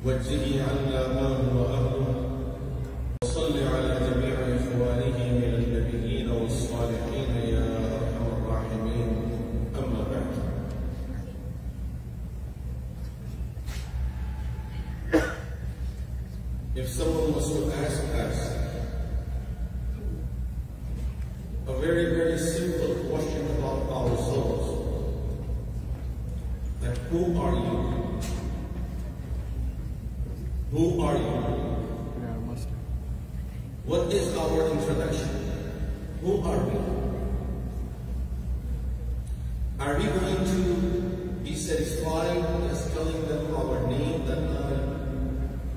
واجزه عنا ما هو أهله وصل على جميع إخوانه من النبيين والصالحين يا أرحم الراحمين. أما بعد، if someone was to ask us a very, very simple question about ourselves, that who are you? Who are you? What is our introduction? Who are we? Are we going to be satisfied just telling them our name, that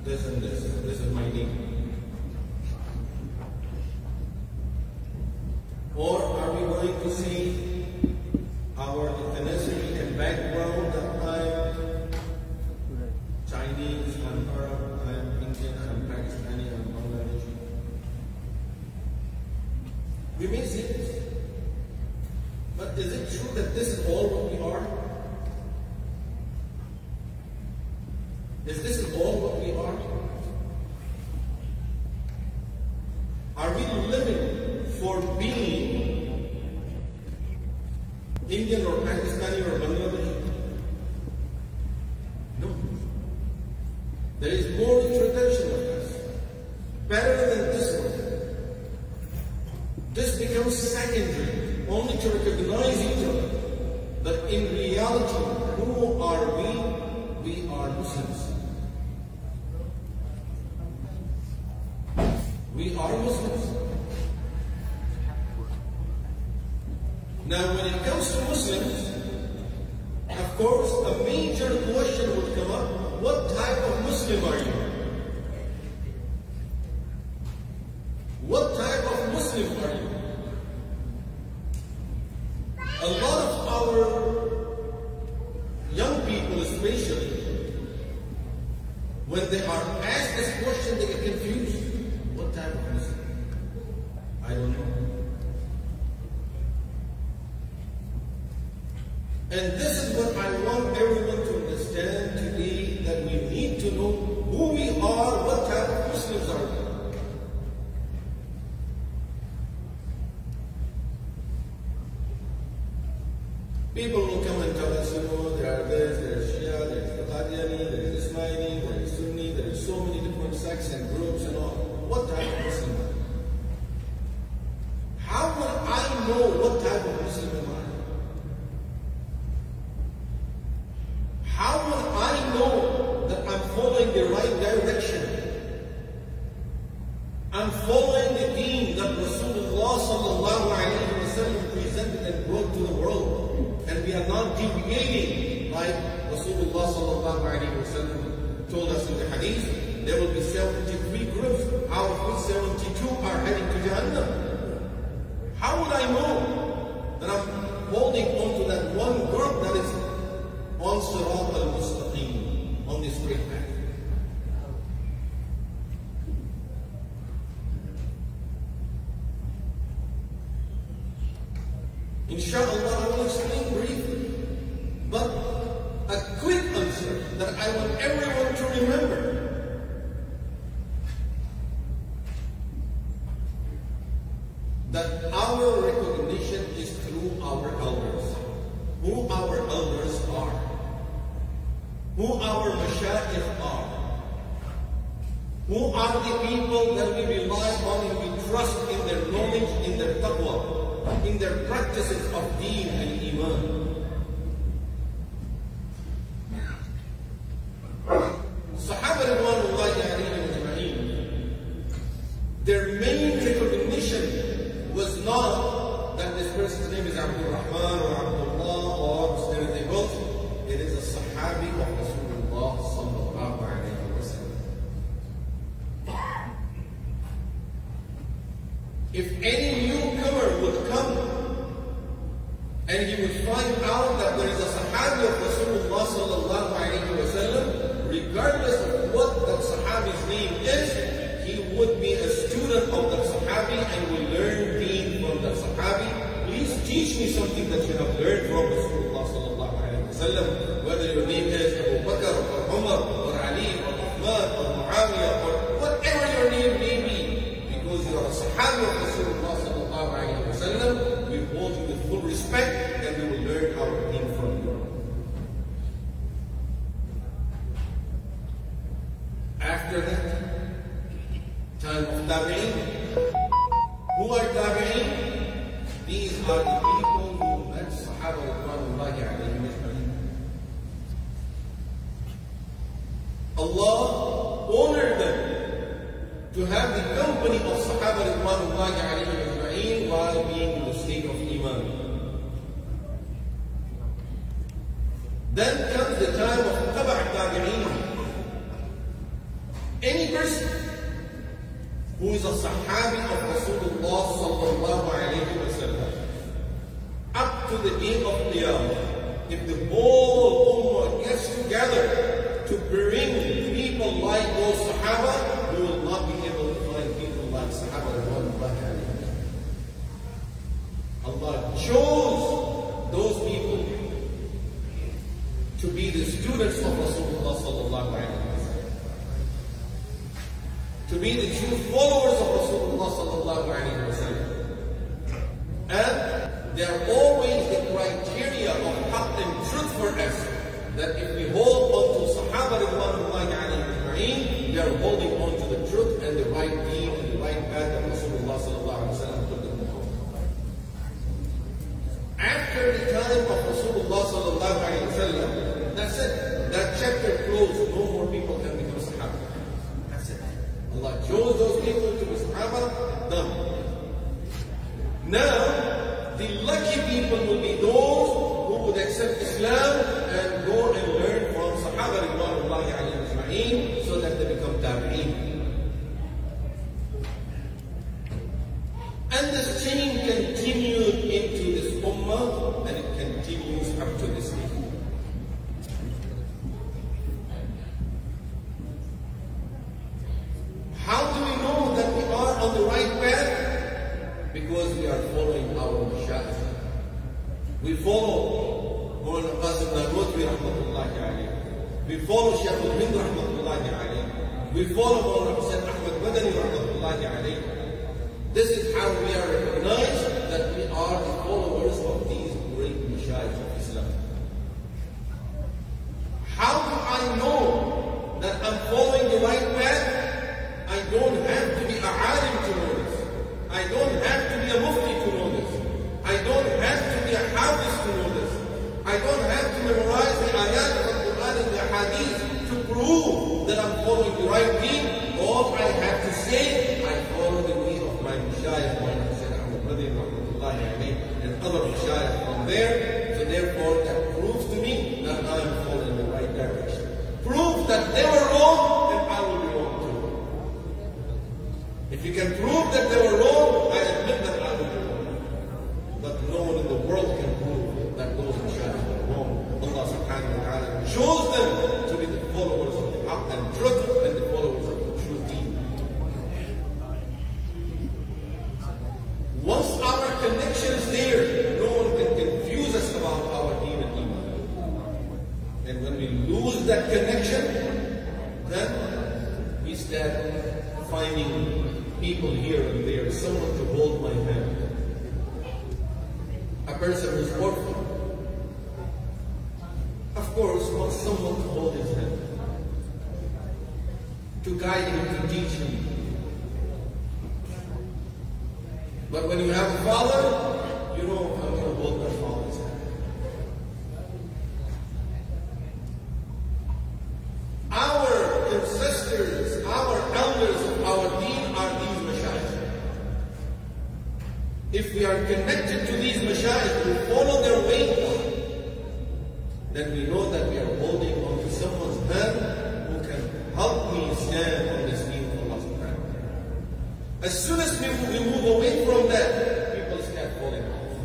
this and this is my name? Or are we going to see our ethnicity and background, that I'm Chinese, I'm Arab, I'm Indian, I'm Pakistani, I'm Bangladeshi? We may say this, but is it true that this is all what we are? Is this all what we are? Are we living for being Indian or Pakistani or Bangladeshi? No. There is more introduction of us, better than this one. This becomes secondary, only to recognize each other. But in reality, who are we? We are Muslims. We are Muslims. Now, when it comes to Muslims, of course, a major question would come up: what type of Muslim are you? What type of Muslim are you? A lot of our young people, especially, when they are asked this question, they get confused. What type of Muslim? I don't know. And this is what I want everyone to understand today, that we need to know who we are, what type of Muslims are we. People will come and tell us, there are this, there is Shia, there is Qadiani, there is Ismaili, there is Sunni, there is so many different sects and groups and all. What type of Muslim are you? How will I know what type of Muslim am I? How will I know that I'm following the right direction? I'm following the deen that Rasulullah sallallahu alayhi wa sallam presented and brought to the world. And we are not deviating like Rasulullah sallallahu alayhi wa sallam told us in the hadith. There will be 73 groups, out of which 72 are heading to Jahannam. How will I know that I'm holding on to that one group that is on Sirat al-Mustaqim, on the straight path? Inshallah, I will explain briefly, but a quick answer that I want everyone to remember. That our recognition is through our elders. Who our elders are. Who our mashayikh are. Who are the people that we rely on and we trust in their knowledge, in their taqwa, in their practices of deen and iman. Sahaba ridwanullahi alayhim ajma'in, their main recognition was not that this person's name is Abdul Rahman or Abdullah or anything else. It is a Sahabi of Rasulullah sallallahu alayhi wa sallam. If any newcomer would come and he would find out that there is a Sahabi of Rasulullah sallallahu alayhi wa sallam, regardless of what that Sahabi's name is, he would be a student of that Sahabi and will learn deen from that Sahabi. Please teach me something that you have learned from Rasulullah sallallahu alayhi wa sallam, whether your name is Abu Bakr or Umar or Ali or Uthman Sahabi of Rasulullah sallallahu alayhi wa sallam, we hold you with full respect and we will learn our deen from you. After that, time of Tabi'in. Who are Tabi'in? These are the people who met Sahaba Ridwanullahi alayhim ajma'in. Allah honored them to have the company of Sahaba Ridwanullahi alayhim ajma'in while being in the state of Iman. Then comes the time of Taba' Tabi'in. Any person who is a Sahabi of Rasulullah sallallahu alayhi wa sallam up to the day of Qiyamah, if the whole Ummah gets together to bring people like those Sahaba, we will not be able to find people like Sahaba Ridwanullahi alayhim. Allah chose those people to be the students of Rasulullah sallallahu alayhi wa sallam, to be the true followers of Rasulullah sallallahu alayhi wa sallam. And they are always the criteria of haqq and truth for us, that if we hold on to Sahaba Ridwanullahi alayhim ajma'in, they are holding on to the truth and the right deen and the right path that Rasulullah sallallahu alayhi wa sallam put them on. After the time of Rasulullah sallallahu alayhi wa sallam, that's it. That chapter closed. No more people can become Sahaba. That's it. Allah chose those people to be Sahaba, done. Now, the lucky people will be those who would accept Islam and go and learn from Sahaba Ridwanullahi alayhim ajma'in so that they become Tabi'in. And this chain continued into this Ummah and it continues up to this day. How do we know that we are on the right path? Because we are following our Mashayikh. We follow Mawlana Qasim Nanotwi rahmatullahi alayhi. We follow Shaykh al-Hind rahmatullahi alayhi. We follow Mawlana Hussain Ahmad Madani rahmatullahi alayhi. This is how we are recognized that we are the followers of these great Mashayikh of Islam. How do I know that I'm following the right path? I don't have to be a alim to know this. I don't have to be a mufti to know this. I don't have to be a hafiz to know this. I don't have to memorize the ayat of the Quran and the hadith to prove that I'm following the right deen. All I have to say, I follow the way of my Mashayikh, my Hussain Ahmad Madani rahmatullahi alayhi, and other Mashayikh from there. So therefore, that proves to me that I am following the right direction. Prove that they were wrong, and I will be wrong too. If you can prove that they were wrong, I admit that I will be wrong. But no one in the world can prove that those Mashayikh were wrong. Allah subhanahu wa ta'ala chose them to be the followers of the haqq and truth and the followers of the true deen. Once our connection is there, no one can confuse us about our deen and iman. And when we lose that connection, then we start finding people here and there, someone to hold my hand. A person who's orphan, of course, wants someone to hold his hand, to guide him, to teach him. But when you have a father, you know how to hold my father's hand. Our ancestors, our elders of our deen are these Mashayikh. If we are connected to these Mashayikh who follow their way, then we know that we are holding on to someone's hand who can help me stand on this deen of Allah subhanahu wa ta'ala. As soon as we move away from that, people start falling off.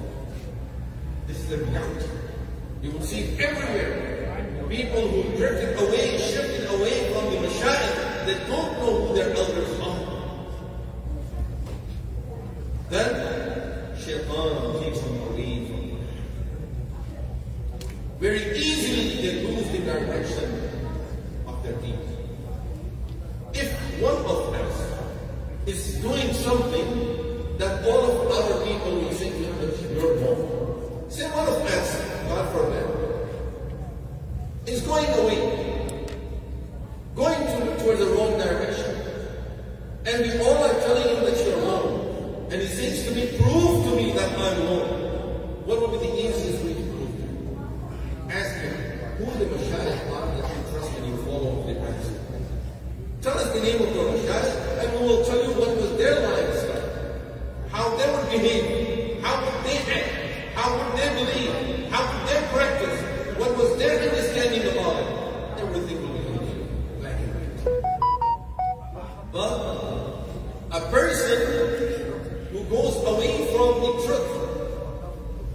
This is the reality. You will see it everywhere. People who drifted away, shifted away from the Mashayikh, they don't know who their elders are. Then, Shaitan takes them away from them. Very easily they lose the direction of their deen. If one of us is doing something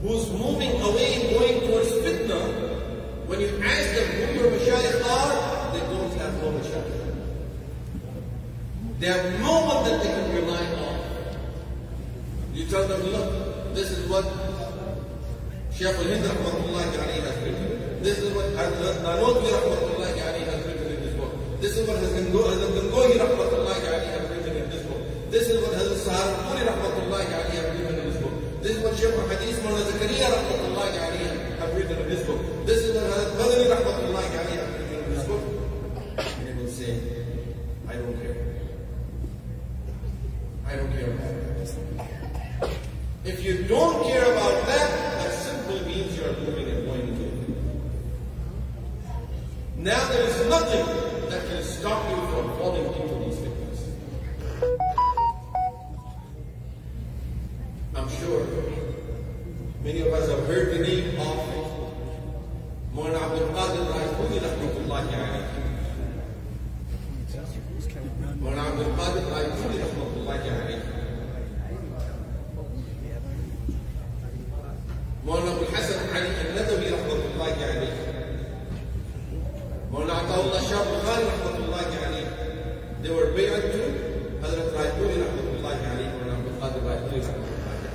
who's moving away, going towards fitna, when you ask them who your mashayikh are, they don't have no mashayikh. They have no one that they can rely on. You tell them, look, this is what Shaykh al-Hind rahmatullahi alayhi has written. This is what Nanotwi rahmatullahi alayhi has written in this book. This is what Hazrat Gangohi rahmatullahi alayhi has written in this book. This is what Hazrat Saharpuri rahmatullahi alayhi has written in this book. This is what Shaykh al-Hadith Mawlana Zakaria rahmatullahi alayhi have written in this book. This is what Hazrat Madani rahmatullahi alayhi have written in this book. And they will say, I don't care. I don't care about that. If you don't care about that, that simply means you are moving and going into it. Now there is nothing that can stop you from falling into these fitnas. I'm sure many of us have heard the name of Mawlana Abdul Qadir Raifuri rahmatullahi alayhi. Mawlana Abdul Qadir Raifuri rahmatullahi alayhi. Mawlana Abul Hasan Ali al-Nadawi rahmatullahi alayhi. Mawlana Ataullah Shah Bukhari rahmatullahi alayhi. They were bay'at to Hazrat Raifuri rahmatullahi alayhi. Mawlana Abdul Qadir Raifuri rahmatullahi alayhi.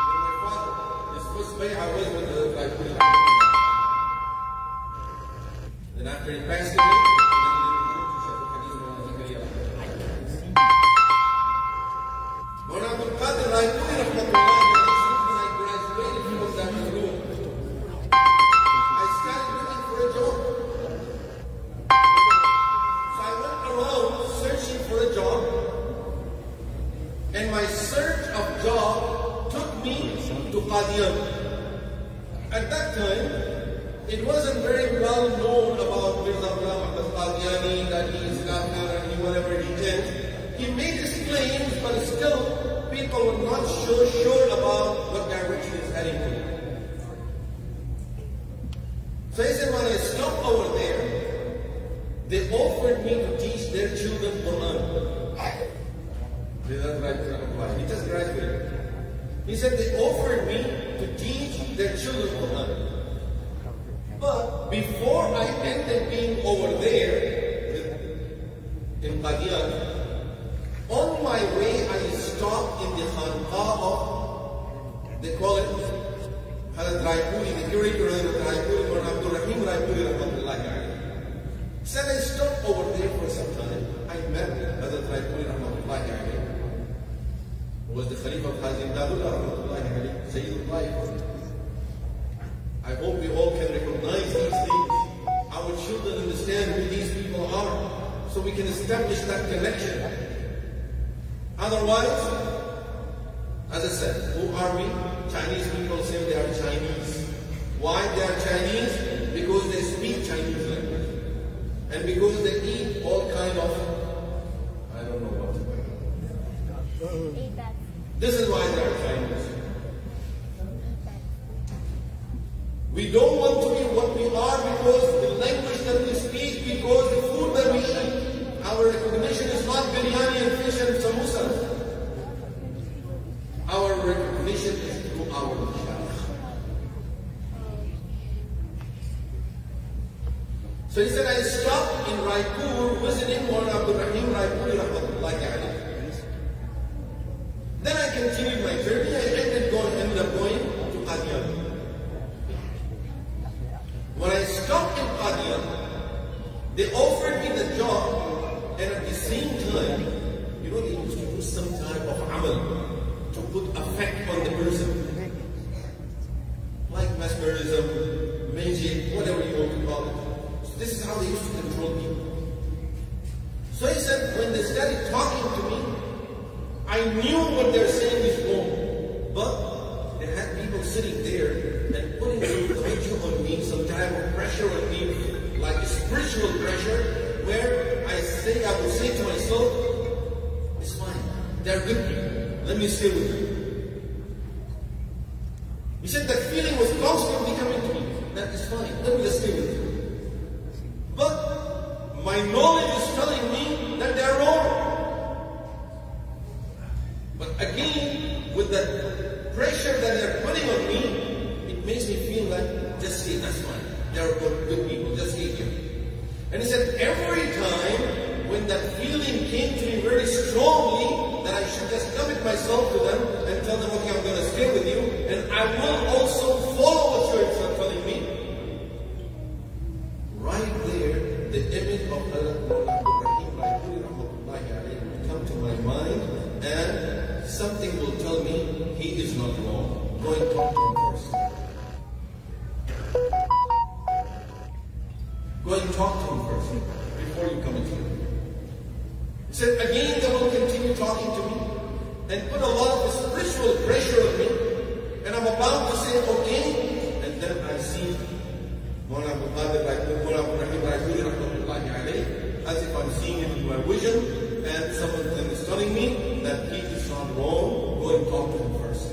Even my father, his first bay'ah was with Hazrat Raifuri rahmatullahi alayhi. Then after he passed away, Mawlana Abdul Qadir Raifuri rahmatullahi alayhi. And my search of job took me to Qadian. At that time, it wasn't very well known about Mirza Ghulam Ahmad Qadiani, that he is kafir and he whatever he did. He made his claims, but still people were not sure about what direction he's heading to. So he said, when I stopped over there, they offered me to teach their children Quran. He just graduated. He said they offered me to teach their children Quran. But before I ended being over there in Qadian, on my way I stopped in the Khanqah of, they call it Hazrat Raipuri, the curator of Raipuri, or Abdul Rahim Raipuri rahmatullahi alayhi. Said I stopped over there for some time. I met Hazrat Raipuri rahmatullahi alayhi. Was the Khalifa of Hazrat Imdadullah rahmatullahi alayhi, Sayyidullah. I hope we all can recognize these things. Our children understand who these people are, so we can establish that connection. Otherwise, as I said, who are we? Chinese people say they are Chinese. Why they are Chinese? Because they speak Chinese language. And because they eat all kind of, I don't know what. This is why they are Chinese. We don't want to be what we are because the language that we speak, because the food that we eat. Our recognition is not biryani and fish and samosa. Our recognition is through our mashayikh. So he said, I stopped in Raipur visiting Mawlana Abdul Rahim Raipuri rahmatullahi alayhi. Then I continued my journey. I ended up going to Qadian. When I stopped in Qadian, they offered me the job, and at the same time, you know, they used to do some type of amal to put effect on the person. Like mesmerism, magic, whatever you want to call it. So this is how they used to control people. So he said, when they started talking to me, I knew what they're saying is wrong. But they had people sitting there and putting some pressure on me, some type of pressure on me, like a spiritual pressure, where I would say to myself, it's fine, they're good people, let me stay with them. He said that feeling was constantly coming to me, that is fine, let me just stay with them. But my knowledge is telling me that they're wrong. But again, with that pressure that they're putting on me, it makes me feel like, just say, that's fine. They're good people, just say it. And he said, every time when that feeling came to me very strongly, that I should just commit myself to them and tell them, okay, I'm going to stay with you, and I will also follow what you're telling me. Right there, the image of Allah will come to my mind, and something will tell me he is not wrong. Go and talk to him first. Go and talk to him first before you come into him. He said, again, they will continue talking to me and put a lot of spiritual pressure on me. And I'm about to say, okay. And then I see as if I'm seeing it in my vision, and someone is telling me that he is not wrong. Go and talk to him first.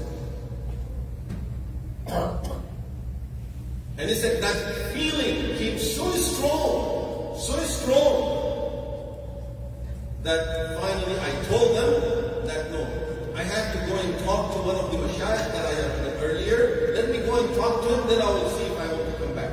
And he said that feeling came so strong, that finally I told them that no, I have to go and talk to one of the mashayikh that I had met earlier. Let me go and talk to him, then I will see if I want to come back.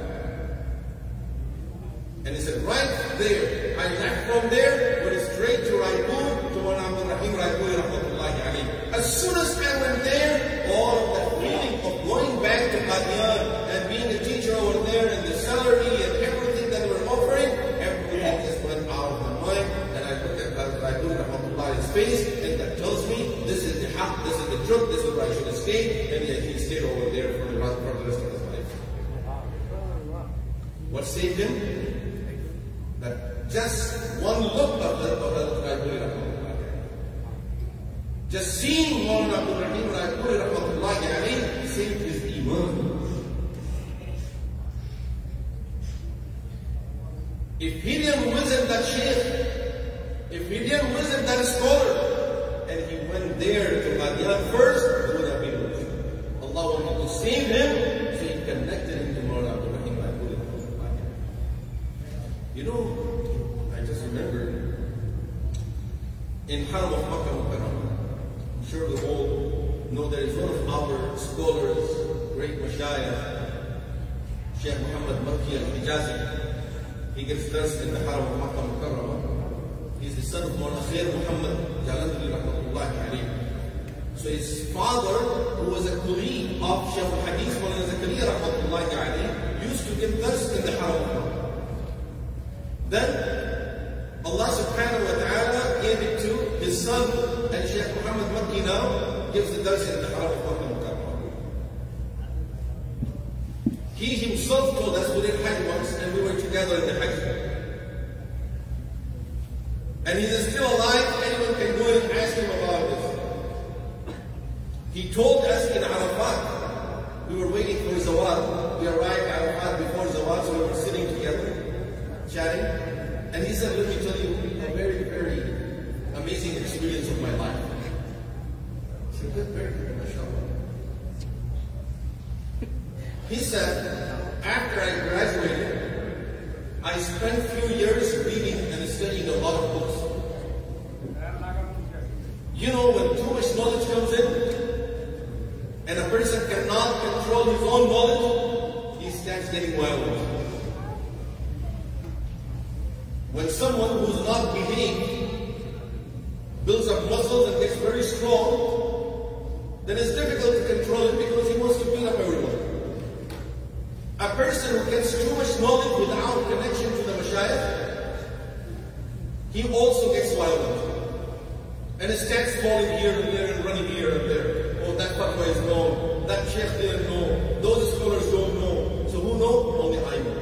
And he said, right there, I left from there, went straight to Raipur, to one Abdul Rahim Raipuri Rahmatullahi alayhi. As soon as I went there, all of that feeling of going back to Qadian and being a teacher over there, and the salary and everything that they were offering, everything just went out of my mind. And I looked at Raipuri Rahmatullahi's face, and that tells me this is the haq, this is the truth, this is where I should stay. And yet he stayed over there for the rest of his life. What saved him? That just one look of the Raipuri Rahmatullahi. Just seeing one Abdul Rahim Raipuri Rahmatullahi alayhi saved his iman. If he didn't visit that sheikh, if he didn't visit that scholar, and he went there to Qadian first, he would have been rich. Allah wanted to save him, so he connected him to Mawlana Abdul Rahim Raipuri Rahmatullahi. You know, I just remember in Haram of Makkah Mukarramah, I'm sure we all know there is one of our scholars, great mashayikh, Sheikh Muhammad Makki al-Hijazi. He gets dars in the Haram of Makkah Mukarramah. He's the son of Mawlana Khair Muhammad Jalandri Rahmatullahi alayhi. So his father, who was a colleague of Shaykh al-Hadith Mawlana Zakaria Rahmatullahi alayhi, used to give dars in the Haram of Makkah. Then Allah subhanahu wa ta'ala gave it to his son, and Shaykh Muhammad Makki now gives the dars in the Haram of Makkah Mukarramah. He himself told us we did Hajj once, and we were together in the Hajj. And he is still alive, anyone can go and ask him about this. He told us in Arafat, we were waiting for Zawad. We arrived at Arafat before Zawad, so we were sitting together, chatting. And he said, let me tell you a very, very amazing experience of my life. I said, good, very good, mashallah. He said, after I graduated, I spent a few years reading and studying a lot of books. You know, when too much knowledge comes in, and a person cannot control his own knowledge, he starts getting wild. When someone who's not behaved builds up muscles and gets very strong, then it's difficult to control it because he wants to beat up everyone. A person who gets too much knowledge without connection to the mashayikh, he also gets violent. And it starts falling here and there and running here and there. Oh, that fatwa is wrong. That sheikh didn't know. Those scholars don't know. So who knows? Only I know.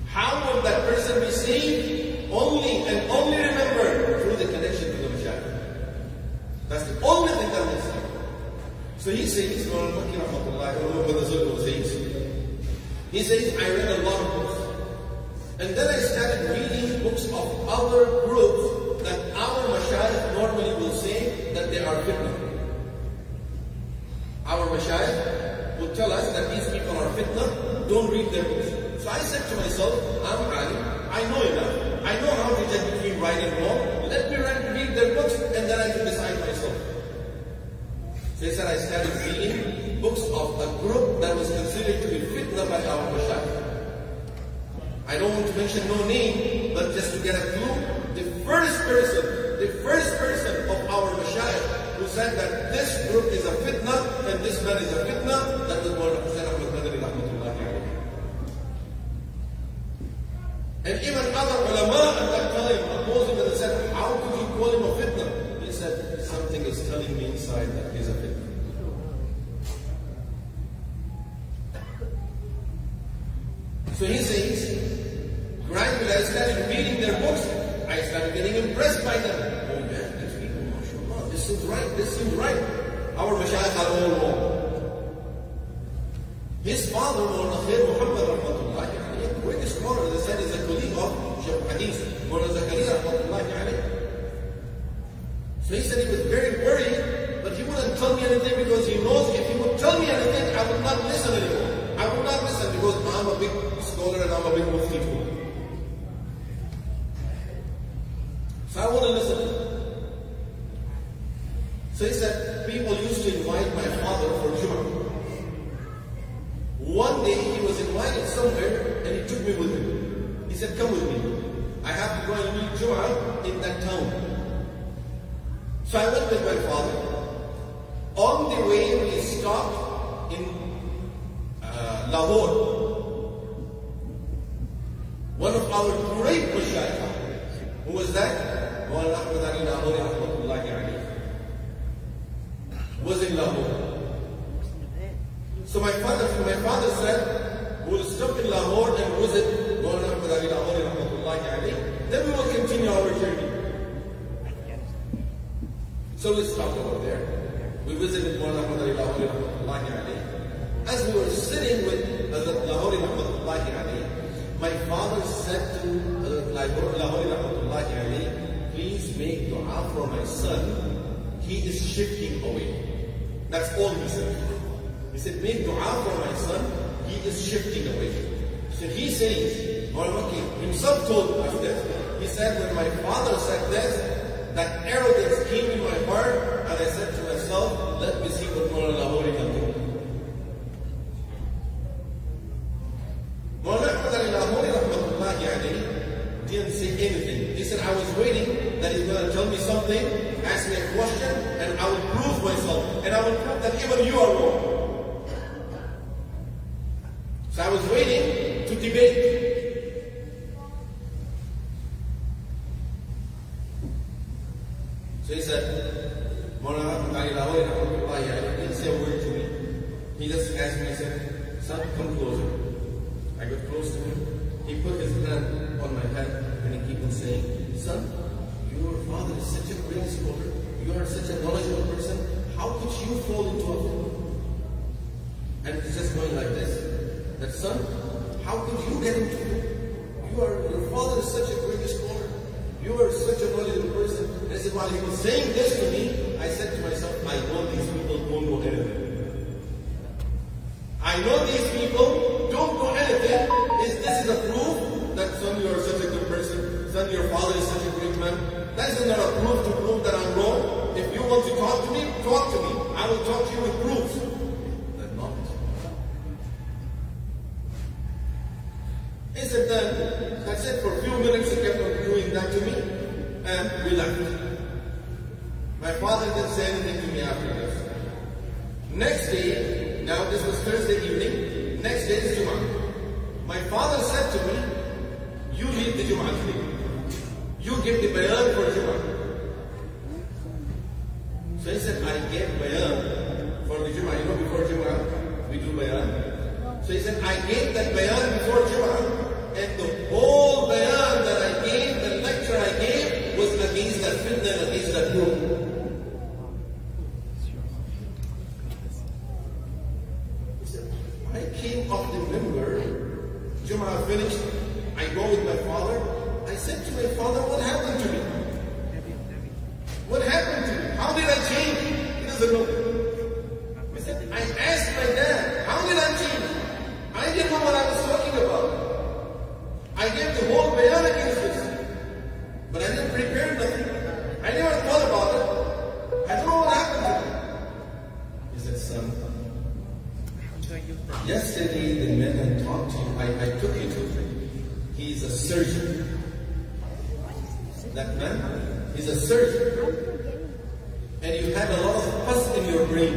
How will that person be saved? Only and only remember through the connection to the mashayikh. That's the only thing that will save. So he says, he says, I read a lot of books. And then I started reading books of other groups that our mashayikh normally will say that they are fitna. Our mashayikh will tell us that these people are fitna, don't read their books. So I said to myself, I'm alim, I know enough. I know how to judge between right and wrong. Let me read their books and then I can decide myself. So mention no name, but just to get a clue, the first person of our mashayikh who said that this group is a fitna and this man is a fitna, that was Maulana Hussain Ahmad Madani rahmatullahi alayhi. And even other ulama at that time opposed him and said, how could you call him a fitna? He said, something is telling me inside that he's a fitna. So he says, gradually I started reading their books. I started getting impressed by them. Oh yeah, these people, mashallah, this seems right, this seems right. Our mashayikh are all wrong. His father, Maulana Khair Muhammad rahmatullahi alayhi, a great scholar, they said, is a colleague of Shaykh Hadith, Maulana Zakaria rahmatullahi alayhi. So he said he was very worried, but he wouldn't tell me anything because he knows if he would tell me anything, I would not listen anymore. I would not listen because I'm a big scholar and I'm a big mufti too. So I wouldn't listen. So he said, people used to invite my father for Jummah. One day he was invited somewhere and he took me with him. He said, come with me. I have to go and meet Jummah in that town. So I went with my father. On the way we stopped in Lahore. One of our great mashayikh, who was that? Maulana Ahmad Ali Lahori rahmatullahi alayhi, was in Lahore. So my father said, we will stop in Lahore and visit Maulana Ahmad Ali Lahori rahmatullahi alayhi, then we will continue our journey. So we stopped over there. We visited Maulana Ahmad Ali Lahori rahmatullahi alayhi. As we were sitting with Hazrat Lahori rahmatullahi alayhi, my father said to Hazrat Lahori rahmatullahi alayhi, please make dua for my son. He is shifting away. That's all he said. He said, make dua for my son. He is shifting away. So he says, Maulana himself told us this. He said, when my father said this, that arrogance came in my heart, and I said to myself, let me see what Maulana Lahori can do. Maulana Ahmad Ali Lahori rahmatullahi alayhi didn't say anything. He said, I was waiting that he's going to tell me something, ask me a question, and I will prove myself. And I will prove that even you are wrong. So I was waiting to debate. So he said, Maulana Ahmad Ali Lahori rahmatullahi alayhi didn't say a word to me. He just asked me, he said, son, come closer. I got close to him. He put his hand on my head and he kept on saying, son, your father is such a great scholar. You are such a knowledgeable person. How could you fall into a fitna? And it's just going like this. That son, how could you get into it? Your father is such a great scholar. You are such a knowledgeable person. And I said, while he was saying this to me, I said to myself, I know these people don't know anything. I know these people don't know anything. This is a proof that son, you are such a good person. Son, your father is such a great man. That is not a proof to prove that I'm wrong. If you want to talk to me, talk to me. I will talk to you with proofs. But not. He said then, that's it. For a few minutes he kept on doing that to me. And we left. My father didn't say anything to me after this. Next day, now this was Thursday evening, next day is Jummah. My father said to me, you lead the Jummah today. You give the bayan for Jummah. So he said, I gave bayan for the Jummah. You know, before Jummah, we do bayan. So he said, I gave that bayan before Jummah, and the whole bayan that I gave, the lecture I gave, was against that fitna, against that group. I came off the member, Jummah finished, I go with my father. I said to my father, what happened to me? What happened to me? How did I change? He doesn't know. I said, I asked my dad, how did I change? I didn't know what I was talking about. I gave the whole bayan against this. But I didn't prepare nothing. I never thought about it. I don't know what happened to me. He said, son, yesterday the men had talked to you. I took you to He's a surgeon. That man is a surgeon. And you had a lot of pus in your brain.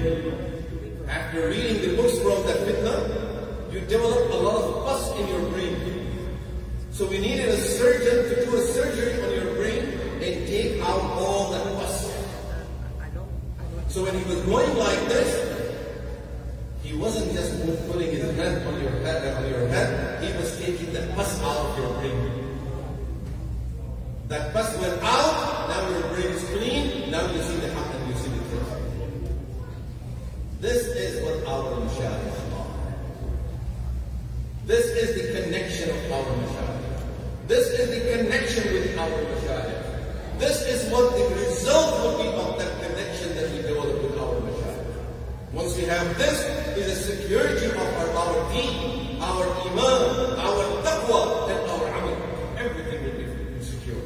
After reading the books from that fitna, you developed a lot of pus in your brain. So we needed a surgeon to do a surgery on your brain and take out all that pus. So when he was going like this, he wasn't just putting his hand on your head, he was taking the pus out of your brain. That pus went out, now your brain is clean, now you see the haq and you see the truth. This is what our mashayikh are. This is the connection of our mashayikh. This is the connection with our mashayikh. This is what the result will be of that connection that we develop with our mashayikh. Once we have this, is a security of our deen, our iman, our taqwa, and our amal. Everything will be secure.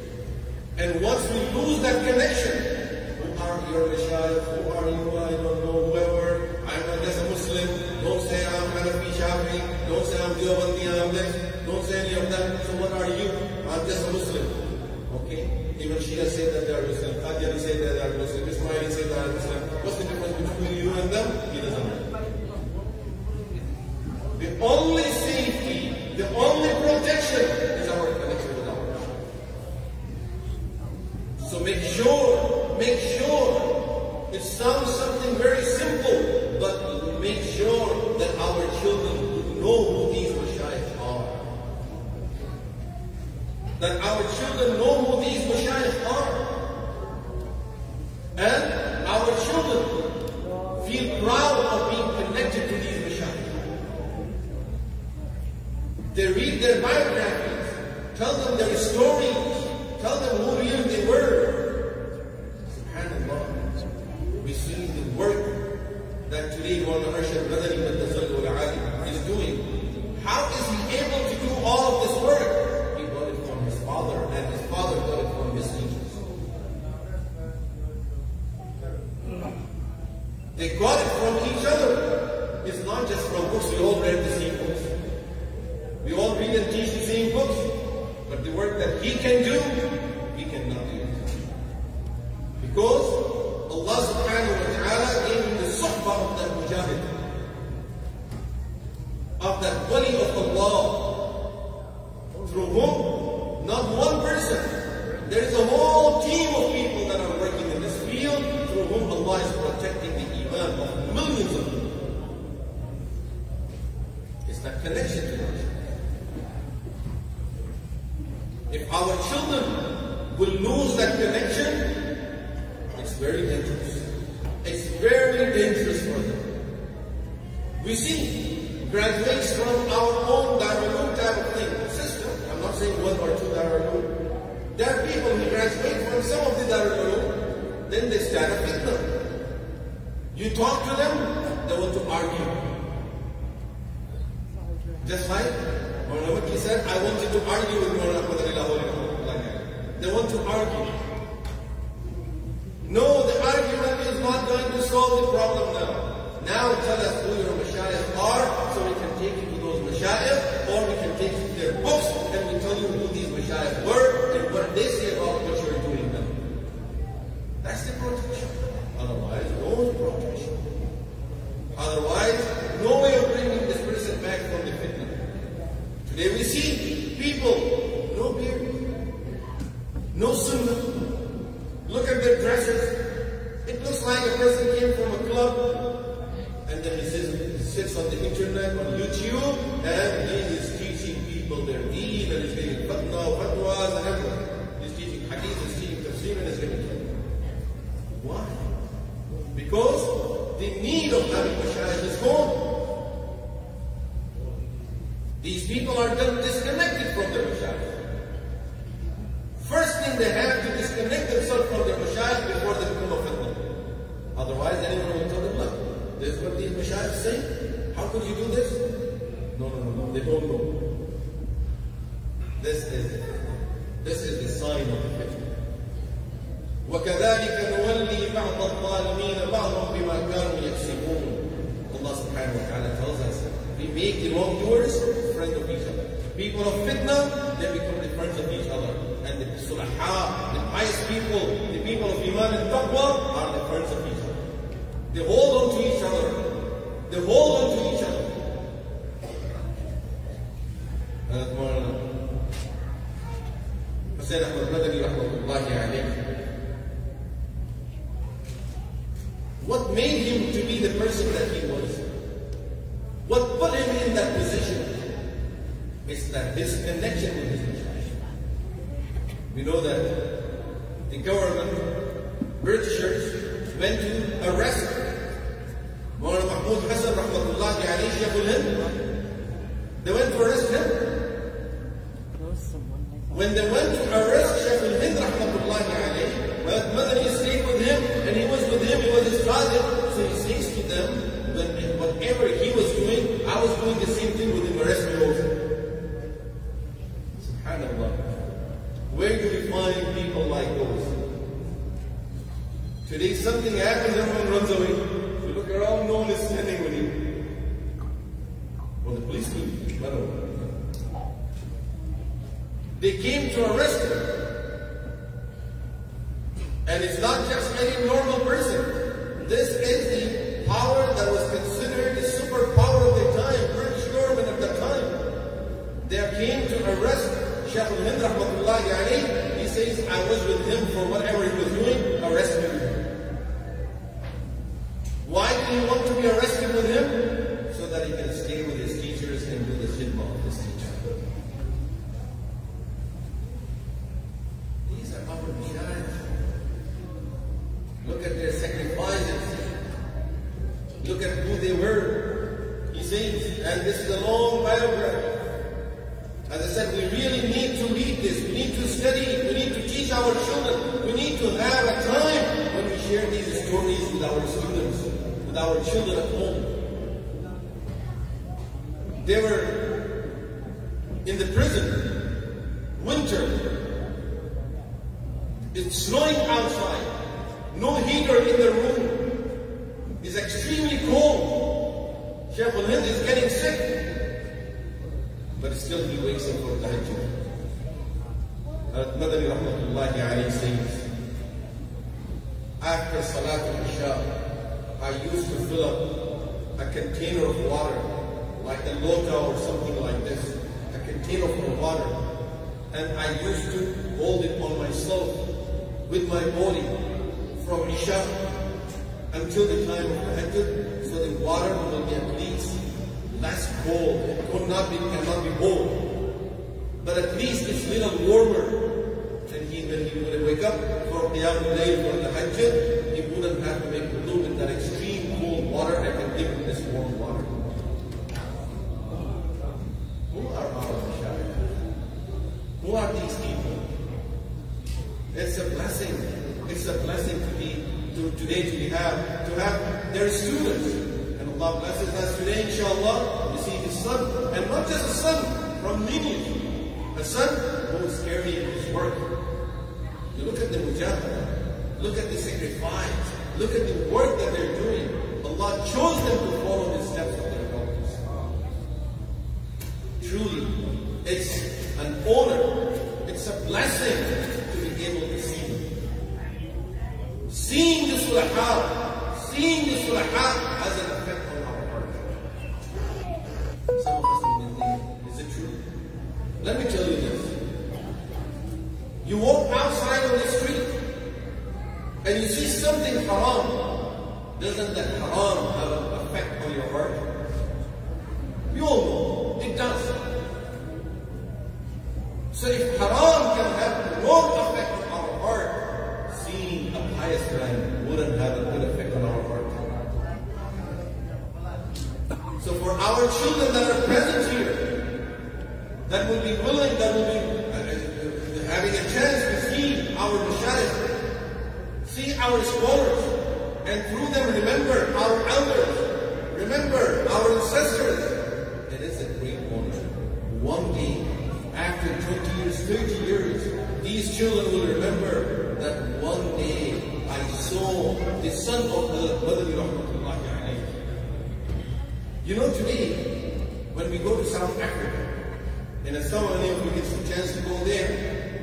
And once we lose that connection, who are your mashayikh? Who are you? I don't know, whoever. I'm just a Muslim. Don't say I'm Hanafi Shafi'i. Don't say I'm Deobandi, I'm this. Don't say any of that. So what are you? I'm just a Muslim. Okay? Even Shia say that they are Muslim. Qadiani say that they are Muslim. Ismaili say that they are Muslim. What's the difference between you and them? He doesn't know. The only safety, the only protection is our connection with our God. So make sure, it sounds something very simple, but make sure that our children know who these mashayikh are. That our children know who these mashayikh are. And our children feel proud of being connected to these mashayikh. They read their biographies, tell them their stories, tell them who really they were. SubhanAllah, we see the work that today Mawlana Arshad Madani is doing. How is he able to do all of this work? He got it from his father, and his father got it from his teachers. They got it from each other. It's not just from books. We all read the same books. We all read and teach the same books. But the work that he can do, we cannot do. Because Allah subhanahu wa ta'ala gave him the suhbah of that mujahid, of that wali of Allah, through whom not one person, there is a whole team of people that are working in this field, through whom Allah is protecting the iman of millions of people. It's that connection to us. If our children will lose that connection, it's very dangerous. It's very dangerous for them. We see graduates from our own Darul type of thing, system. I'm not saying one or two Darul. There are people who graduate from some of the Darul, then they start a fitna. You talk to them, they want to argue. Just like Maulana Makki said, I wanted to argue with Maulana Qadri. They want to argue. No, the argument is not going to solve the problem now. Now tell us who your mashayikh are, so we can take you to those mashayikh, or we can take you to their books, and we tell you who these mashayikh were, and what they say about what you're doing now. That's the protection. Otherwise, no protection. Otherwise, no way of bringing this person back from the fitna. Today we see people, no beard, no sunnah. Look at their dresses. It looks like a person came from a club, and then he sits on the internet, on YouTube, and he is teaching people their deen, and he's giving fatwas, and everything. He's teaching hadith, he's teaching tafsir, and he's giving it. Why? Because the need of having mashayikh is gone. These people are disconnected from their mashayikh. First thing they have to disconnect themselves from their mashayikh before they become a fitna. Otherwise, anyone will tell them, look, this is what these mashayikh say. How could you do this? No, they don't know. This is the sign of the fitna. وَكَذَلِكَ نُوَلِّي بَعْضَ الظَّالِمِينَ بَعْضًا بِمَا كَانُوا يَكْسِبُونَ. Allah subhanahu wa ta'ala tells us, we make the wrongdoers friends of each other. people of fitna, they become the friends of each other. And the sulaha, the pious people, the people of iman and taqwa are the friends of each other. They hold on to each other. They hold on to each other. Hussain Ahmad Madani rahmatullahi alayhi. What made him to be the person that he was? What put him in that position? It's that his connection with his mashayikh. We know that the government, Britishers, went to arrest Mawlana Mahmud Hassan rahmatullahi alayhi, Shaykh al-Hind. They went to arrest him. When they went to arrest Shaykh al-Hind rahmatullahi alayhi, Madani stayed with him, and he was with him, he was his father. So he says to them, whatever he was doing, I was doing the same thing with him, arrest me also. SubhanAllah. Where do we find people like those? Today something happens, everyone runs away. You look around, no one is standing with you. Well, the police do. They came to arrest him. And it's not just any normal person. This is the power that was considered the superpower of the time, British government of the time. They came to arrest Shaykh al-Hind rahmatullahi alayhi. He says, I was with him for whatever he was doing, arrest me with him. Why do you want to be arrested with him? So that he can stay with his teachers and do the khidmah of his teacher. These are our mashayikh. Look at their sacrifices. Look at who they were. He says, and this is a long biography. As I said, we really need to read this. We need to study it. We need to teach our children. We need to have a time when we share these stories with our students, with our children at home. They were in the prison, winter. It's snowing outside. No heater in the room. It's extremely cold. Shaykh al-Hind is getting sick. But still he wakes up for tahajjud. Madani rahmatullahi alayhi says, after Salat al-Isha, I used to fill up a container of water, like a lota or something like this, a container of water, and I used to hold it on myself with my body from Isha until the time of Tahajjud, so the water will be at least less cold. It cannot be cold, but at least it's a little warmer. And when he would wake up for Qiyamul Layl for Tahajjud, he wouldn't have to make wudu with that extreme cold water. I can give him this warm water. Who are our mashayikh? Who are these people? It's a blessing. It's a blessing today to have their students. And Allah blesses us today, inshallah, to see his son. And not just a son, from lineage. A son who is carrying his work. You look at the mujahadah, look at the sacrifice, look at the work that they're doing. Allah chose them to follow the steps of their elders. Truly, it's an honor, it's a blessing to be able to see them. Seeing the sulaha has an effect on our heart. Some of us may think, is it true? Let me tell you this. You walk outside on the street and you see something haram. Doesn't that haram have an effect on your heart? We all know it does. So if haram can have no effect on our heart, seeing a pious man wouldn't have a good effect on our heart. So for our children that are present here, that will be willing, that will be having a chance to see our mashayikh, see our scholars, and through them remember our elders, remember our ancestors. It is a great honor. One day, after 20 years, 30 years, these children will remember that one day I saw the son of Madani rahmatullahi alayhi. You know, today, when we go to South Africa, And as someone who gets a chance to go there,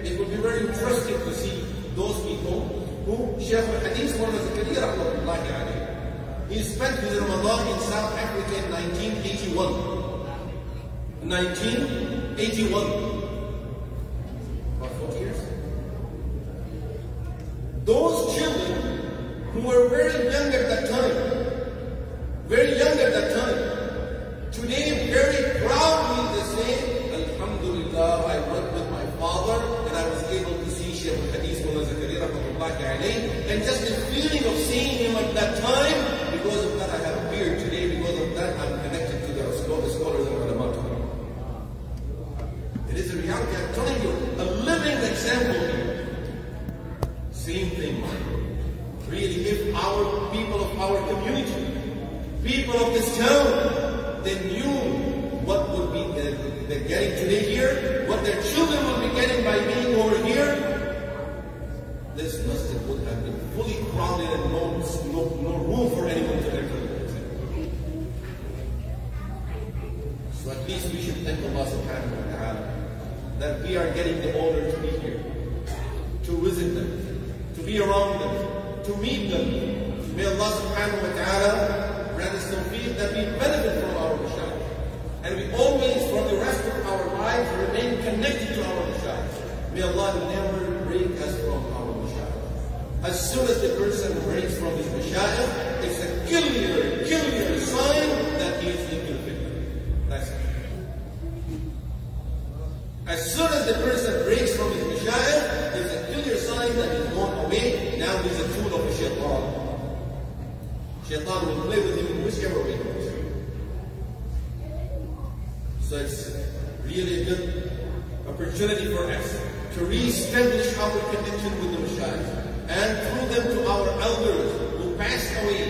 it would be very interesting to see those people who Shaykh al-Hadith Mullah Zakaria rahmatullahi alayhi. He spent his Ramadan in South Africa in 1981. 1981. About 40 years. Those children who were very young at that time, today very proudly they say, Alhamdulillah, I went with my father and I was able to see Shaykh al-Hadith Mullah Zakaria rahmatullahi alayhi, and just the feeling of seeing him at that time, because of that I have a beard today, because of that I'm connected to the scholars and ulama. It is a reality, I'm telling you, a living example here. Same thing. Really, if our people of our community, people of this town, they knew what would be they're getting today here, what their children will be getting by being over here, this masjid would have been fully crowded and no room for anyone to enter. So at least we should thank Allah subhanahu wa ta'ala that we are getting the honor to be here, to visit them, to be around them, to meet them. May Allah subhanahu wa ta'ala grant us tawfiq that we benefit from our mashayikh. And we always, for the rest of our lives, remain connected to our mashayikh. May Allah never break us from our mashayikh. As soon as the person breaks from his mashayikh, it's a clear sign that he is leaving fitna. That's it. As soon as the person breaks from his mashayikh, it's a clear sign that he's gone away. Now he's a tool of a shaitan. Shaitan will play with him in whichever way he goes. So it's really a good opportunity for us to re-establish our connection with the mashayikh, and through them to our elders who passed away,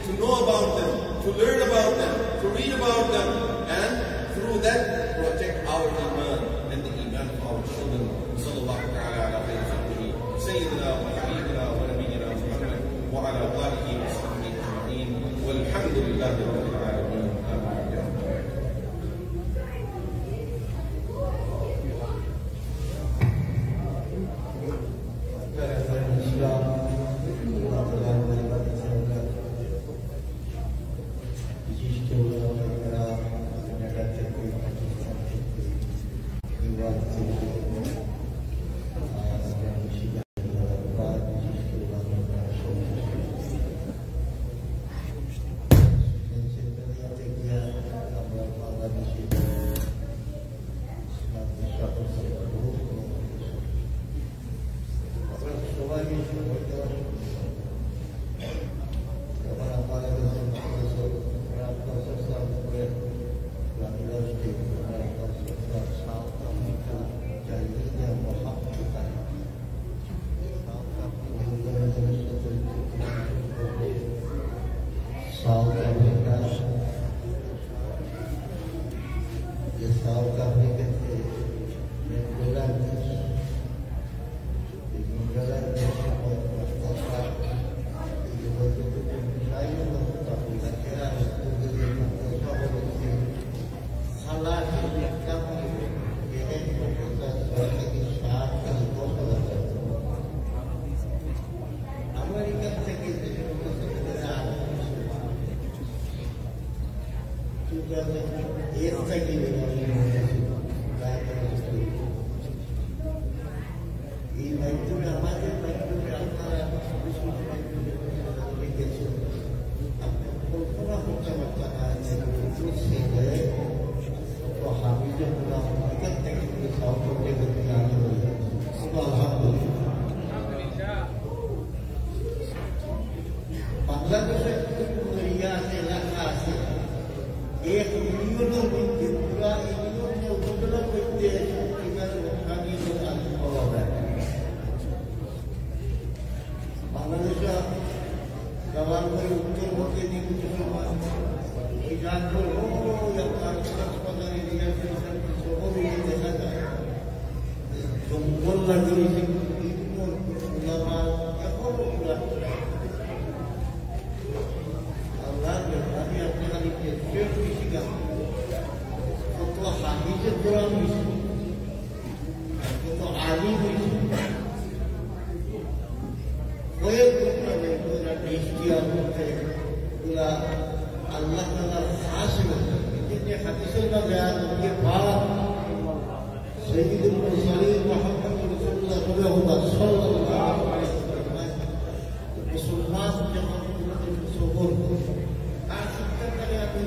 to know about them, to learn about them, to read about them, and through that protect our iman and the iman of our children. Sallallahu ta'ala ala khairi Sayyidina wa Habibina wa Nabiyina Muhammad wa ala alihi wa sahbihi ajma'in walhamdulillahi rabbil alamin. Quran এগুলা আল্লাহ তাআলার খাস ইবাদত। যে হাদিসের মধ্যে আছে পাক সাইয়্যিদুল মুরসালিন মুহাম্মদ রাসূলুল্লাহ সাল্লাল্লাহু আলাইহি ওয়াসাল্লাম মুসলমান যখন সফর আর শিক্ষাকারে আমি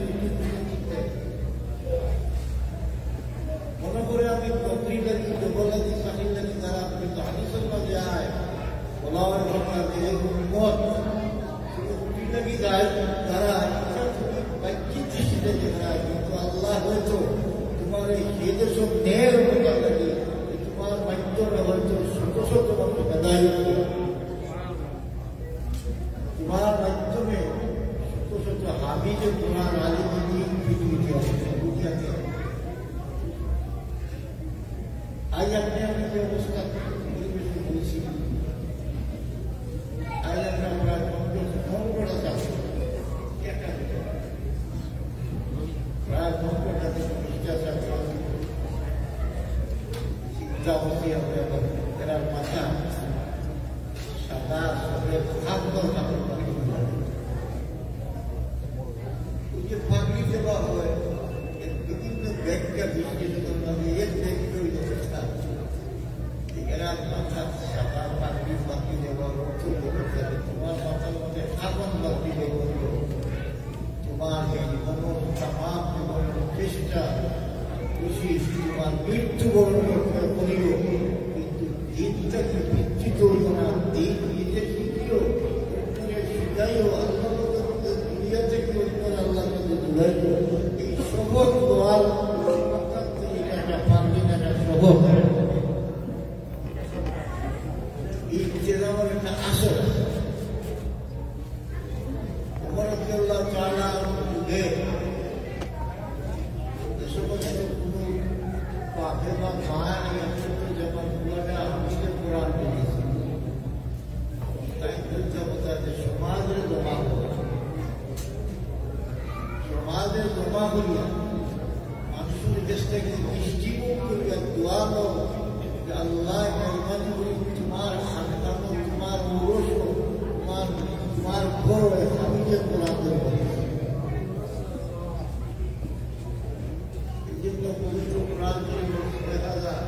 মনে করে আমি বকরি লাগি ডবল লাগি সাহিল লাগি তারা আপনি তো হাদিসের মধ্যে যায় বলার কথা যে উম্মত বকরি লাগি যায় তারা বাকি দৃষ্টিতে যায় কিন্তু আল্লাহ হয়তো তোমার এই দেশ ন্যায়ের কথা লাগে তোমার মাধ্যমে হয়তো শত শত মানুষ বেদায় তোমার মাধ্যমে শত শত হাবিজের কোরআন আলিম পৃথিবীতে আছে। আজ আপনি আমি যে অবস্থা পরিবেশন করেছি আজ আমরা পনেরোটা চাচ্ছি প্রায় 15টা থেকে 20টা চিন্তা হচ্ছে এরা মাথা সাদা সবের খাদ্য যে পাগড়ি দেওয়া হয় বিভিন্ন ব্যাখ্যা বিশ্লেষণ হবে এক ব্যাখ্যা ব্যবস্থা এরা মাথা সাদা পাগড়ি বাকি দেওয়ার অর্থ তোমার মাথার মধ্যে আগুন বাকি দেওয়া তোমার এই জীবন তামাম জীবনের চেষ্টা খুশি তোমার মৃত্যুবরণ করিও কিন্তু দিনটাকে বিচ্ছিত হইল না দিন নিজে শিখিও শিখাইও আল্লাহ দুনিয়া থেকে আল্লাহ দূরাইল এই সবক দোয়ার একটা পারলেন একটা সবক এই যেমন একটা আসর আল্লাহ তাআলা যুগে যে সমস্ত কোনো পাপে বা মায়া নেই যখন পুরোটা হাদিসের কোরআন পড়েছে তাই বলতে হবে যে সমাজের জমা করিয়া মানুষের দেশ থেকে দৃষ্টিমুখ করিয়া দোয়া দাও যে আল্লাহ মেহরবানি করি তোমার খানদান তোমার ওরস তোমার ঘর হাদিসের কোরআন করবে এই জন্য পবিত্র কোরআন দেখা যায়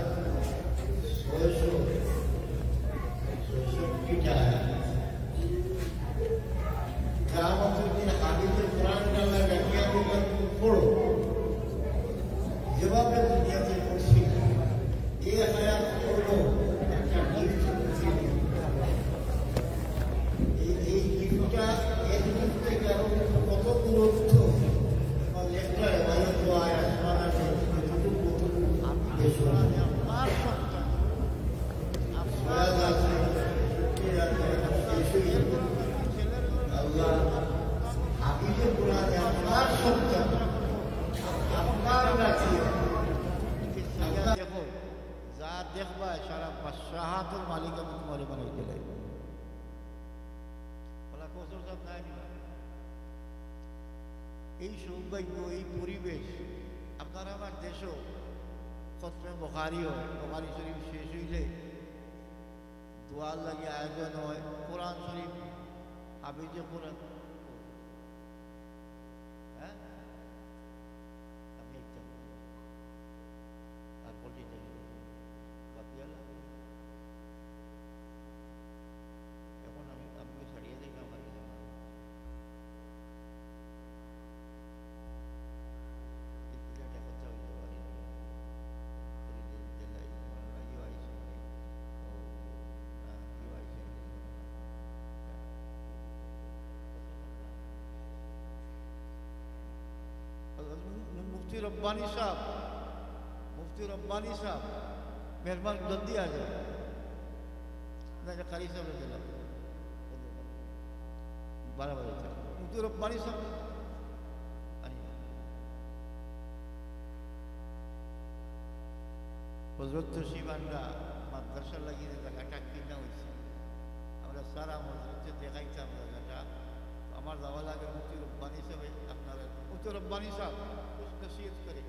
666টা কিয়ামতের দিন হাদিসের কোরআনটা ব্যাখ্যা করে পড়ো যেভাবে দুনিয়াতে পড়ছি এই হায়াত পড়লো একটা এই গিফটটা এক দিক থেকে আরো কত দূরত্ব এবং একটা এবারত আয়াত মানাতে যতটুকু আল্লাহ হাবিবের কোরআনে আপনার সন্তান আপনার রাখি দেখো যা দেখবা সারা বাদশাহাতের মালিক আমি তোমার বানাইতে লাগবে এই সৌভাগ্য এই পরিবেশ আপনারা আমার দেশও খতমে বুখারী হয় বুখারী শরীফ শেষ হইলে দোয়ার লাগে আয়োজন হয় কোরআন শরীফ হাফিজে কোরআন হ্যাঁ আমি একটা আর বলতে চাই এখন আমি আপনাকে ছাড়িয়ে দেই আমার मुफ्ती रब्बानी साहब मेहरबान जल्दी आ जाए ना कारी साहब चला 12 बजे चला मुफ्ती रब्बानी साहब हजरत শিবানরা মাদ্রাসা লাগিয়ে জায়গাটা কিনা হয়েছে আমরা সারা মসজিদে দেখাইতাম জায়গাটা আমার যাওয়া লাগে মুফতি রব্বানি সাহেব আপনারা মুফতি রব্বানি সাহেব नसीहत करे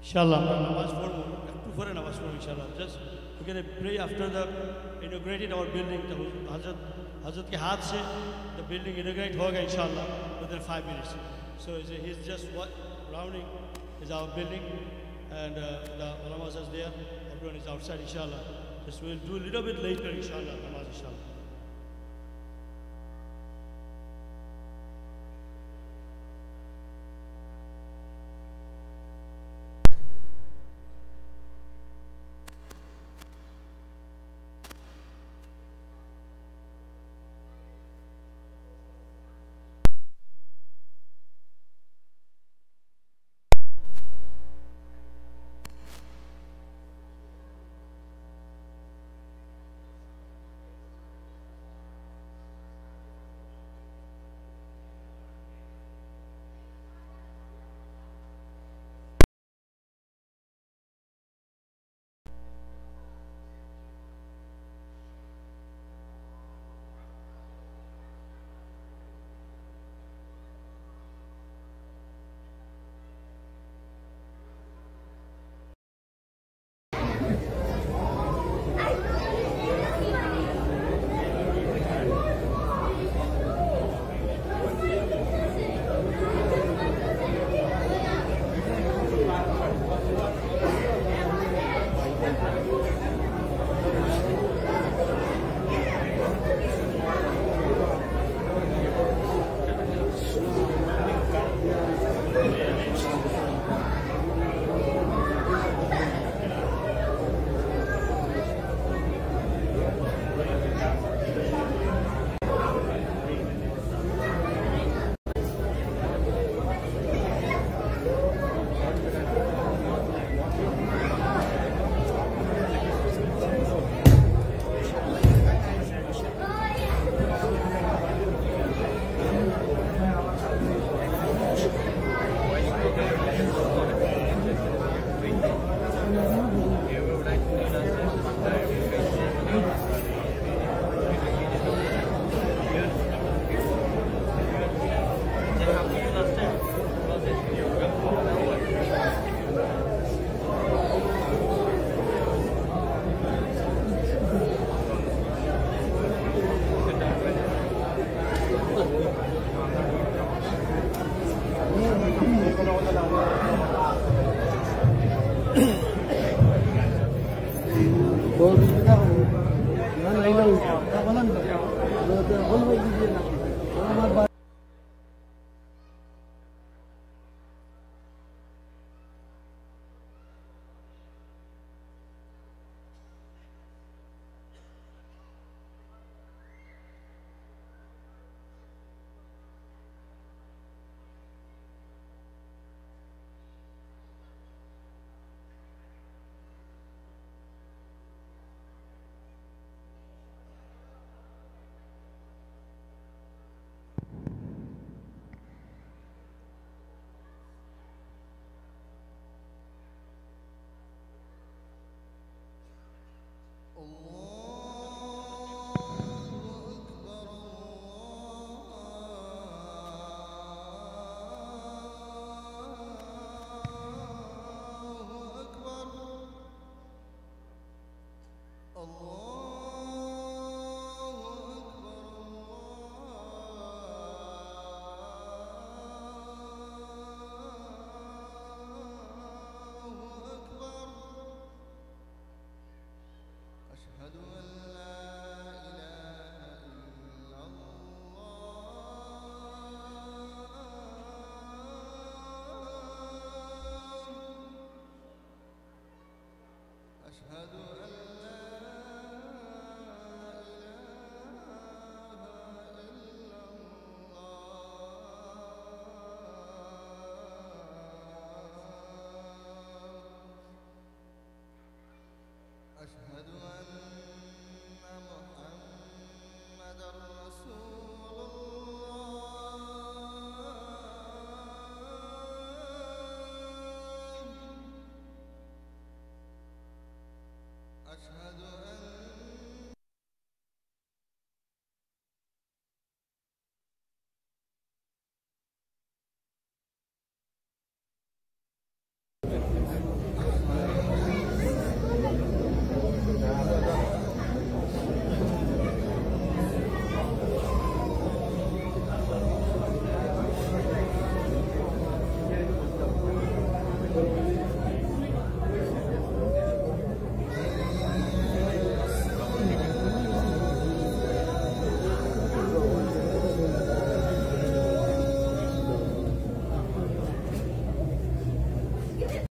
Inshallah, namaz পড়বো, একটু পরে নামাজ পড়বো ইনশাআল্লাহ। Just we're going to pray after the inaugurated our building. The Hazrat ke haath se the building inaugurate hoga inshallah within 5 minutes. So he's just rounding is our building, and the ulamas is there. Everyone is outside inshallah. Just we'll do a little bit later inshallah namaz inshallah.